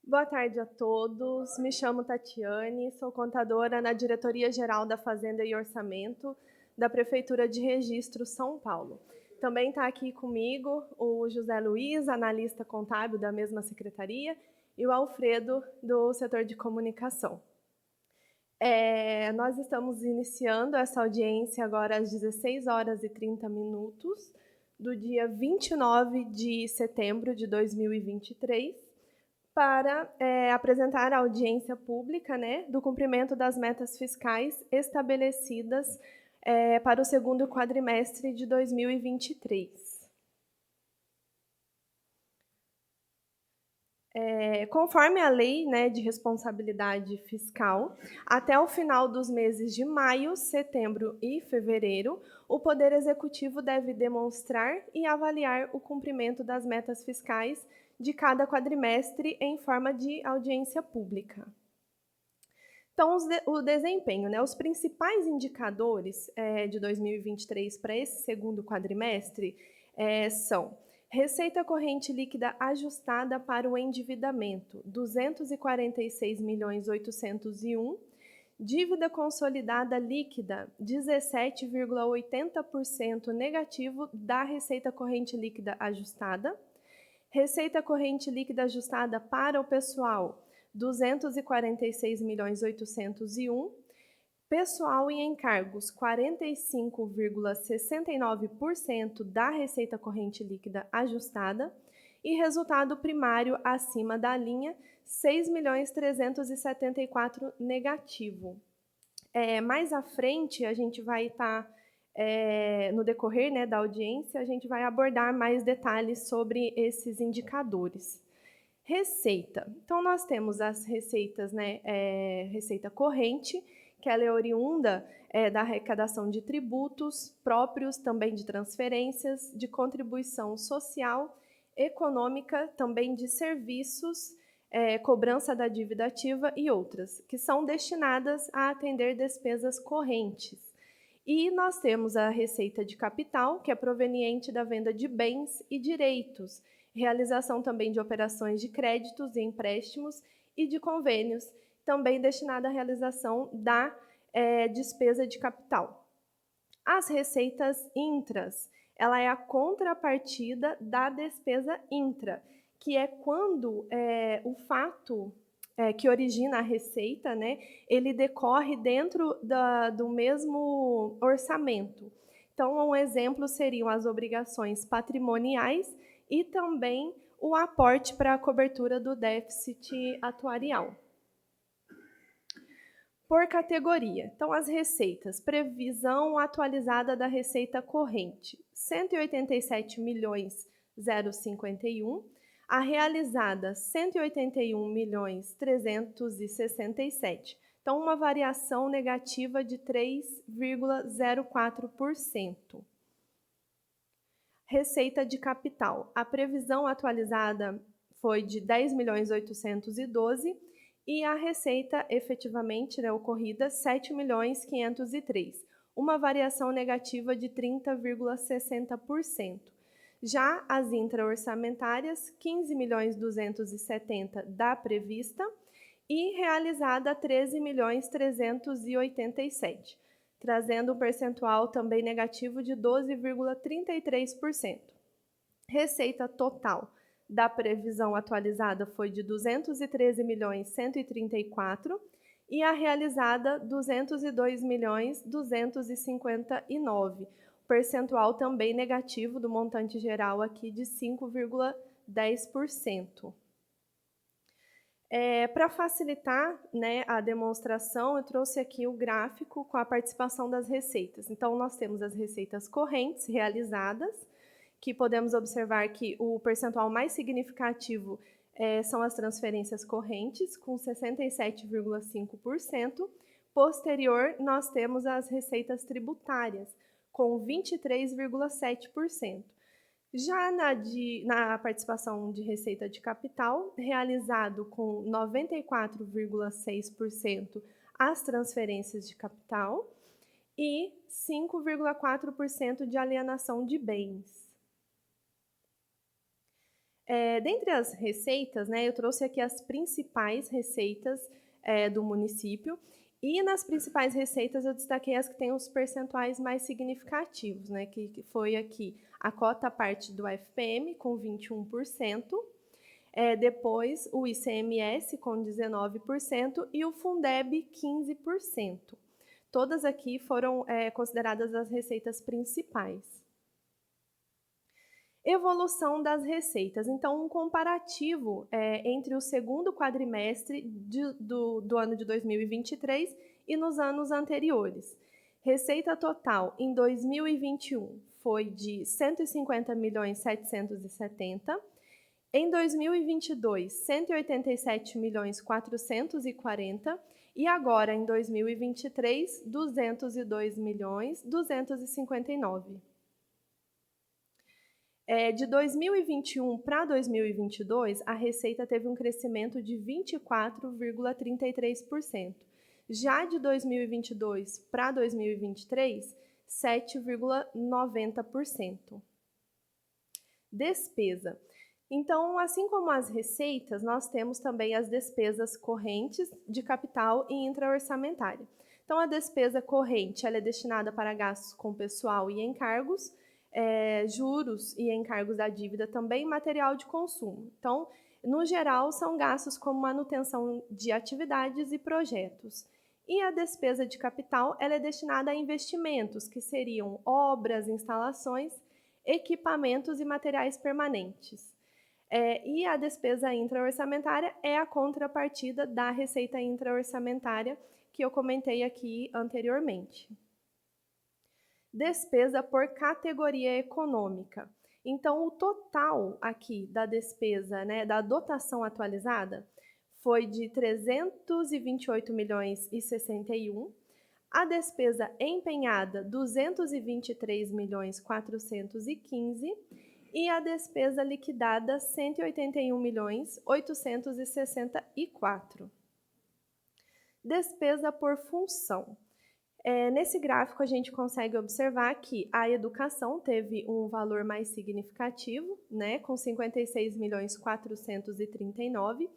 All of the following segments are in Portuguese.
Boa tarde a todos. Me chamo Tatiane, sou contadora na Diretoria Geral da Fazenda e Orçamento da Prefeitura de Registro, São Paulo. Também está aqui comigo o José Luiz, analista contábil da mesma secretaria, e o Alfredo, do setor de comunicação. Nós estamos iniciando essa audiência agora às 16 horas e 30 minutos, do dia 29 de setembro de 2023, para apresentar a audiência pública, né, do cumprimento das metas fiscais estabelecidas para o segundo quadrimestre de 2023. Conforme a lei, né, de responsabilidade fiscal, até o final dos meses de maio, setembro e fevereiro, o Poder Executivo deve demonstrar e avaliar o cumprimento das metas fiscais de cada quadrimestre em forma de audiência pública. Então, o desempenho, né, os principais indicadores de 2023 para esse segundo quadrimestre são receita corrente líquida ajustada para o endividamento, 246.801.000, dívida consolidada líquida, 17,80% negativo da receita corrente líquida ajustada, receita corrente líquida ajustada para o pessoal, 246.801.000, pessoal e encargos, 45,69% da receita corrente líquida ajustada, e resultado primário acima da linha, 6.374.000 negativo. Mais à frente, a gente vai estar, no decorrer, né, da audiência, a gente vai abordar mais detalhes sobre esses indicadores. Receita. Então, nós temos as receitas, né, receita corrente, que ela é oriunda da arrecadação de tributos próprios, também de transferências, de contribuição social, econômica, também de serviços, cobrança da dívida ativa e outras, que são destinadas a atender despesas correntes. E nós temos a receita de capital, que é proveniente da venda de bens e direitos, realização também de operações de créditos e empréstimos e de convênios, também destinada à realização da despesa de capital. As receitas intras, ela é a contrapartida da despesa intra, que é quando o fato que origina a receita, né, ele decorre dentro do mesmo orçamento. Então, um exemplo seriam as obrigações patrimoniais e também o aporte para a cobertura do déficit atuarial. Por categoria. Então, as receitas. Previsão atualizada da receita corrente, 187.051. A realizada, 181.367. Então, uma variação negativa de 3,04%. Receita de capital. A previsão atualizada foi de 10.812 e a receita efetivamente, né, ocorrida, 7.503, uma variação negativa de 30,60%. Já as intra-orçamentárias, 15.270 da prevista e realizada 13.387, trazendo um percentual também negativo de 12,33%. Receita total da previsão atualizada foi de 213.134 e a realizada 202.259, percentual também negativo do montante geral aqui de 5,10%. Para facilitar, né, a demonstração, eu trouxe aqui o gráfico com a participação das receitas. Então, nós temos as receitas correntes realizadas, que podemos observar que o percentual mais significativo são as transferências correntes, com 67,5%. Posterior, nós temos as receitas tributárias, com 23,7%. Já na participação de receita de capital, realizado com 94,6% as transferências de capital e 5,4% de alienação de bens. Dentre as receitas, né, eu trouxe aqui as principais receitas, do município, e nas principais receitas eu destaquei as que têm os percentuais mais significativos, né, que foi aqui a cota parte do FPM com 21%, depois o ICMS com 19% e o Fundeb 15%. Todas aqui foram consideradas as receitas principais. Evolução das receitas. Então, um comparativo entre o segundo quadrimestre do ano de 2023 e nos anos anteriores. Receita total em 2021 foi de 150.770.000. Em 2022, 187.440.000 e agora em 2023, 202.259.000. De 2021 para 2022, a receita teve um crescimento de 24,33%. Já de 2022 para 2023, 7,90%. Despesa. Então, assim como as receitas, nós temos também as despesas correntes de capital e intraorçamentária. Então, a despesa corrente ela é destinada para gastos com pessoal e encargos, juros e encargos da dívida também, material de consumo. Então, no geral, são gastos como manutenção de atividades e projetos. E a despesa de capital ela é destinada a investimentos, que seriam obras, instalações, equipamentos e materiais permanentes. E a despesa intraorçamentária é a contrapartida da receita intraorçamentária que eu comentei aqui anteriormente. Despesa por categoria econômica. Então, o total aqui da despesa, né, da dotação atualizada, foi de 328.061.000. A despesa empenhada, 223.415.000. E a despesa liquidada, 181.864.000. Despesa por função. Nesse gráfico, a gente consegue observar que a educação teve um valor mais significativo, né, com 56.439.000,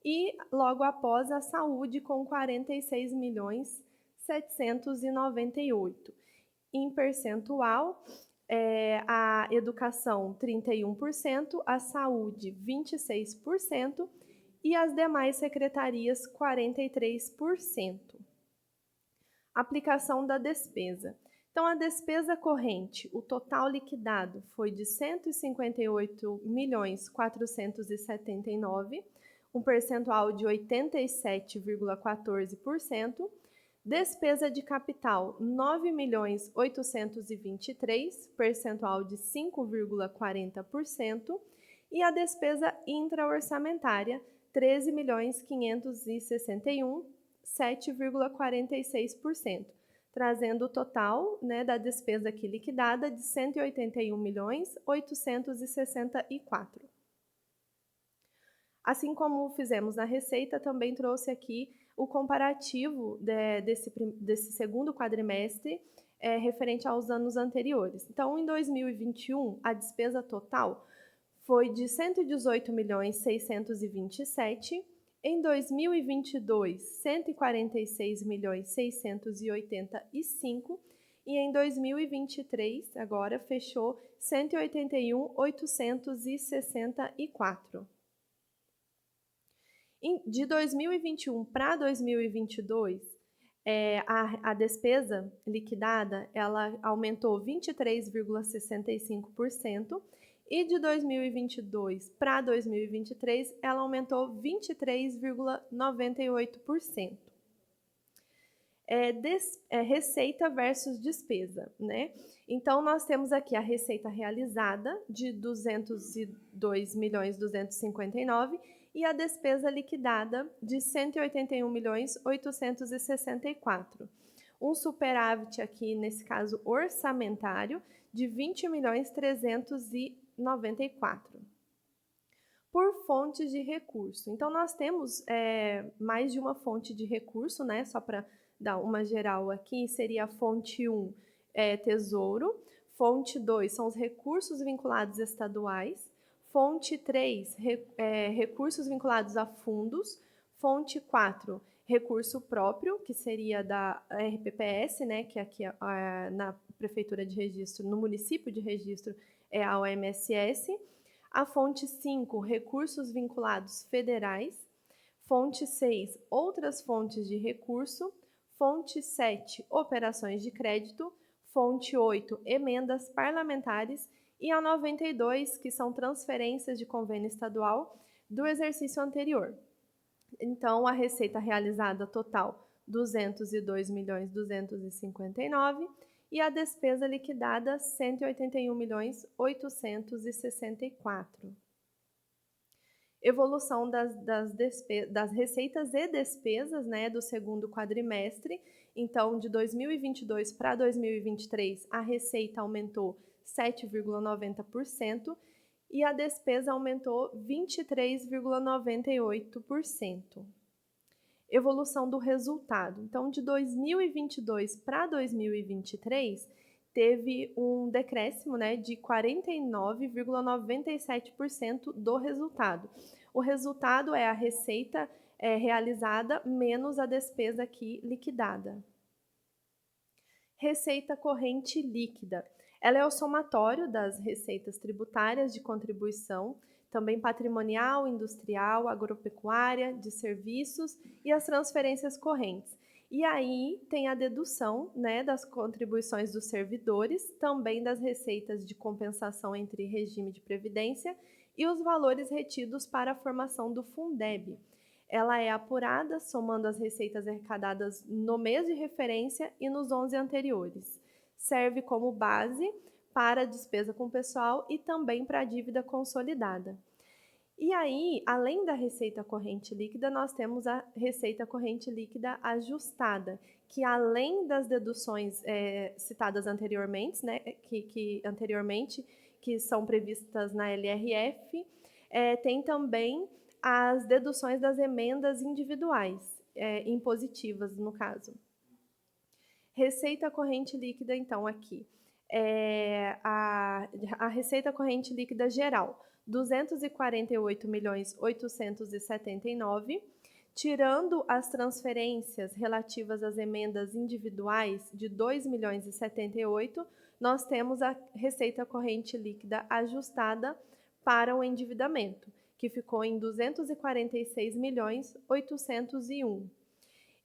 e logo após a saúde, com 46.798.000. Em percentual, a educação 31%, a saúde 26% e as demais secretarias 43%. Aplicação da despesa. Então, a despesa corrente, o total liquidado foi de 158.479.000, um percentual de 87,14%. Despesa de capital, 9.823.000, percentual de 5,40%. E a despesa intraorçamentária, 13.561.000, 7,46%, trazendo o total, né, da despesa aqui liquidada de 181.864.000. Assim como fizemos na receita, também trouxe aqui o comparativo desse segundo quadrimestre referente aos anos anteriores. Então, em 2021, a despesa total foi de 118.627.000. Em 2022, 146.685.000. E em 2023, agora fechou 181.864. De 2021 para 2022, a despesa liquidada ela aumentou 23,65%. E de 2022 para 2023, ela aumentou 23,98%. Receita versus despesa, né? Então, nós temos aqui a receita realizada de 202.259.000 e a despesa liquidada de 181.864.000. Um superávit aqui, nesse caso, orçamentário, de 20.394.000. Por fontes de recurso. Então, nós temos mais de uma fonte de recurso, né? Só para dar uma geral aqui, seria a fonte 1, Tesouro. Fonte 2 são os recursos vinculados estaduais. Fonte 3, recursos vinculados a fundos. Fonte 4, recurso próprio, que seria da RPPS, né, que aqui na Prefeitura de Registro, no município de Registro, é a OMSS. A fonte 5, recursos vinculados federais. Fonte 6, outras fontes de recurso. Fonte 7, operações de crédito. Fonte 8, emendas parlamentares. E a 92, que são transferências de convênio estadual do exercício anterior. Então, a receita realizada total, 202.259.000, e a despesa liquidada, 181.864.000. Evolução das receitas e despesas, né, do segundo quadrimestre. Então, de 2022 para 2023, a receita aumentou 7,90% e a despesa aumentou 23,98%. Evolução do resultado. Então, de 2022 para 2023, teve um decréscimo, né, de 49,97% do resultado. O resultado é a receita realizada menos a despesa aqui liquidada. Receita corrente líquida. Ela é o somatório das receitas tributárias de contribuição, também patrimonial, industrial, agropecuária, de serviços e as transferências correntes. E aí tem a dedução, né, das contribuições dos servidores, também das receitas de compensação entre regime de previdência e os valores retidos para a formação do Fundeb. Ela é apurada somando as receitas arrecadadas no mês de referência e nos 11 anteriores. Serve como base para a despesa com pessoal e também para a dívida consolidada. E aí, além da receita corrente líquida, nós temos a receita corrente líquida ajustada, que além das deduções citadas anteriormente, né, que são previstas na LRF, tem também as deduções das emendas individuais, impositivas, no caso. Receita corrente líquida, então, aqui. A receita corrente líquida geral, 248.879.000, tirando as transferências relativas às emendas individuais de 2.078.000, nós temos a receita corrente líquida ajustada para o endividamento, que ficou em 246.801.000.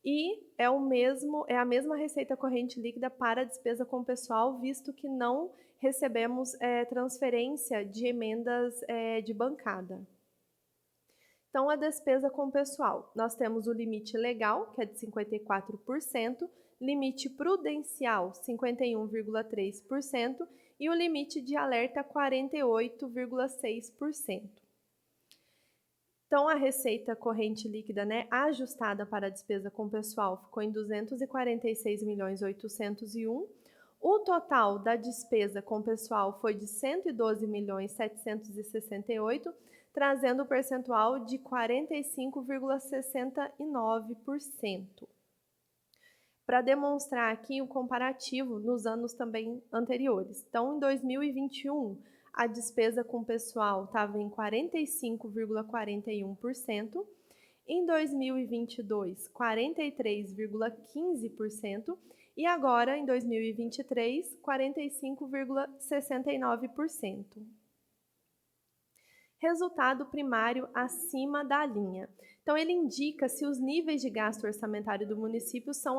E é a mesma receita corrente líquida para a despesa com pessoal, visto que não recebemos transferência de emendas de bancada. Então, a despesa com pessoal, nós temos o limite legal, que é de 54%, limite prudencial, 51,3%, e o limite de alerta, 48,6%. Então, a receita corrente líquida, né, ajustada para a despesa com pessoal ficou em 246.801.000. O total da despesa com pessoal foi de 112.768.000, trazendo o percentual de 45,69%. Para demonstrar aqui o comparativo nos anos também anteriores. Então, em 2021, a despesa com pessoal estava em 45,41%, em 2022, 43,15%, e agora, em 2023, 45,69%. Resultado primário acima da linha. Então, ele indica se os níveis de gasto orçamentário do município são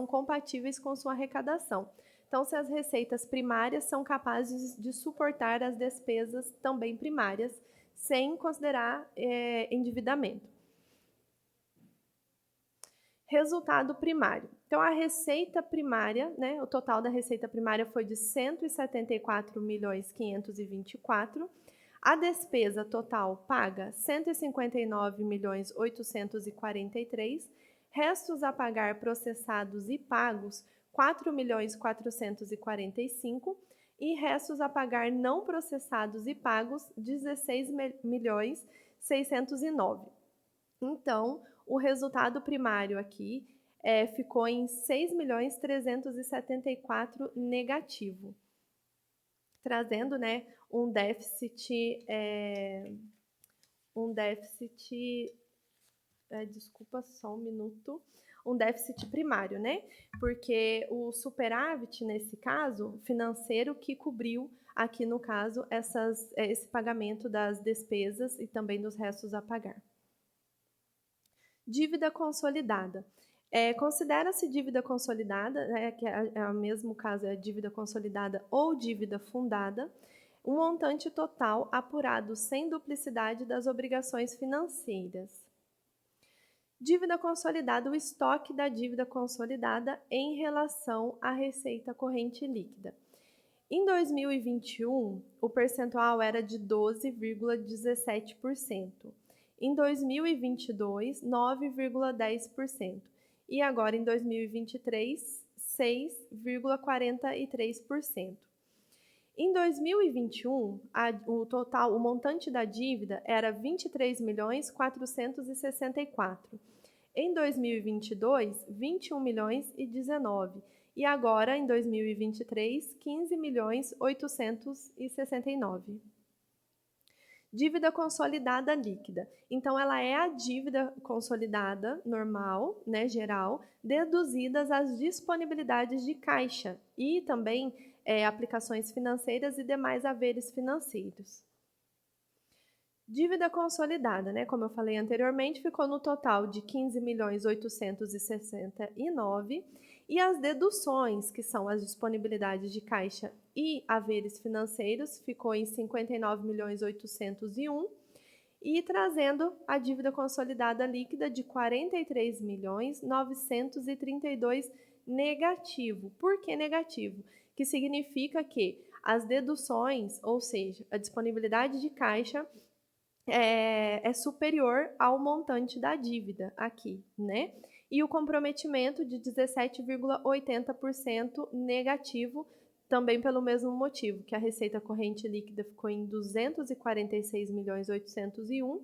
compatíveis com sua arrecadação. Então, se as receitas primárias são capazes de suportar as despesas também primárias, sem considerar endividamento. Resultado primário. Então, a receita primária, né, o total da receita primária foi de 174.524.000. A despesa total paga 159.843.000. Restos a pagar processados e pagos 4.445.000 e restos a pagar não processados e pagos 16.609.000. Então, o resultado primário aqui ficou em 6.374.000 negativo. trazendo, né, um déficit, desculpa só um minuto, um déficit primário, né? Porque o superávit, nesse caso, financeiro, que cobriu, aqui no caso, esse pagamento das despesas e também dos restos a pagar. Dívida consolidada. Considera-se dívida consolidada, né, que é o mesmo caso, é dívida consolidada ou dívida fundada, um montante total apurado sem duplicidade das obrigações financeiras. Dívida consolidada, o estoque da dívida consolidada em relação à receita corrente líquida. Em 2021, o percentual era de 12,17%. Em 2022, 9,10%. E agora, em 2023, 6,43%. Em 2021, o montante da dívida era 23.464. Em 2022, 21.019. E agora, em 2023, 15.869. Dívida consolidada líquida. Então, ela é a dívida consolidada normal, né, geral, deduzidas as disponibilidades de caixa e também aplicações financeiras e demais haveres financeiros. Dívida consolidada, né, como eu falei anteriormente, ficou no total de 15.869 e as deduções, que são as disponibilidades de caixa e haveres financeiros, ficou em 59.801 e trazendo a dívida consolidada líquida de 43.932 negativo. Por que negativo? Que significa que as deduções, ou seja, a disponibilidade de caixa é superior ao montante da dívida aqui, né? E o comprometimento de 17,80% negativo, também pelo mesmo motivo, que a receita corrente líquida ficou em 246.801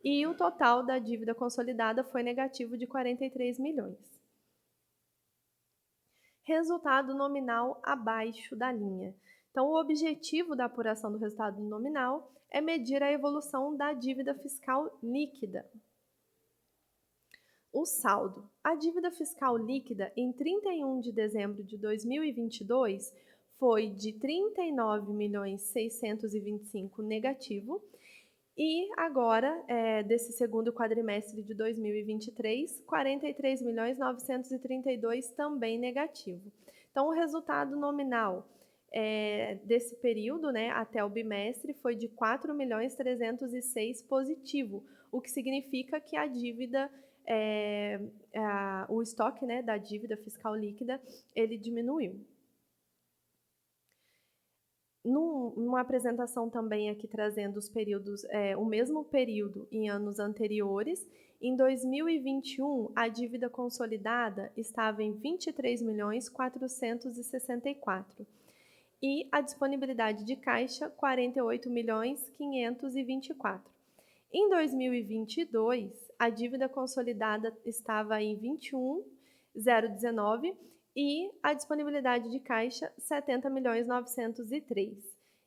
e o total da dívida consolidada foi negativo de 43 milhões. Resultado nominal abaixo da linha. Então, o objetivo da apuração do resultado nominal é medir a evolução da dívida fiscal líquida. O saldo. A dívida fiscal líquida em 31 de dezembro de 2022 foi de 39.625 negativo e agora, desse segundo quadrimestre de 2023, 43.932 também negativo. Então, o resultado nominal desse período, né, até o bimestre, foi de 4.306 positivo, o que significa que a dívida, o estoque, né, da dívida fiscal líquida, ele diminuiu. Numa apresentação também aqui trazendo os períodos, o mesmo período em anos anteriores, em 2021, a dívida consolidada estava em 23.464 e a disponibilidade de caixa 48.524. Em 2022, a dívida consolidada estava em 21.019 e a disponibilidade de caixa 70.903.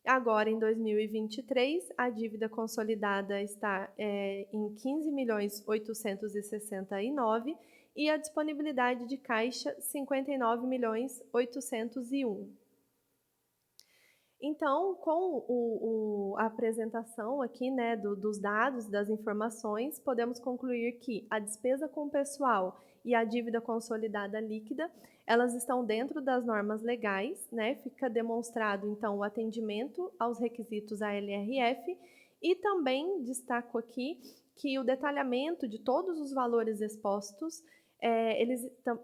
Agora, em 2023, a dívida consolidada está em 15.869 e a disponibilidade de caixa 59.801. Então, com a apresentação aqui, né, dos dados, das informações, podemos concluir que a despesa com pessoal e a dívida consolidada líquida, elas estão dentro das normas legais, né? Fica demonstrado, então, o atendimento aos requisitos ALRF e também destaco aqui que o detalhamento de todos os valores expostos,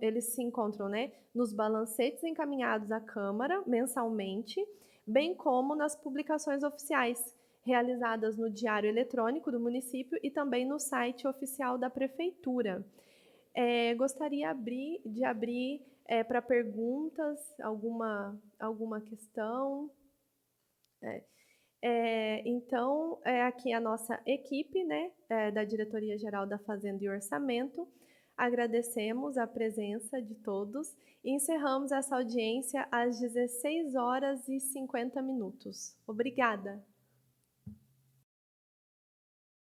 eles se encontram, né, nos balancetes encaminhados à Câmara mensalmente, bem como nas publicações oficiais realizadas no Diário Eletrônico do município e também no site oficial da Prefeitura. Gostaria de abrir para perguntas, alguma questão. Então, aqui a nossa equipe, né, da Diretoria Geral da Fazenda e Orçamento. Agradecemos a presença de todos e encerramos essa audiência às 16h50. Obrigada!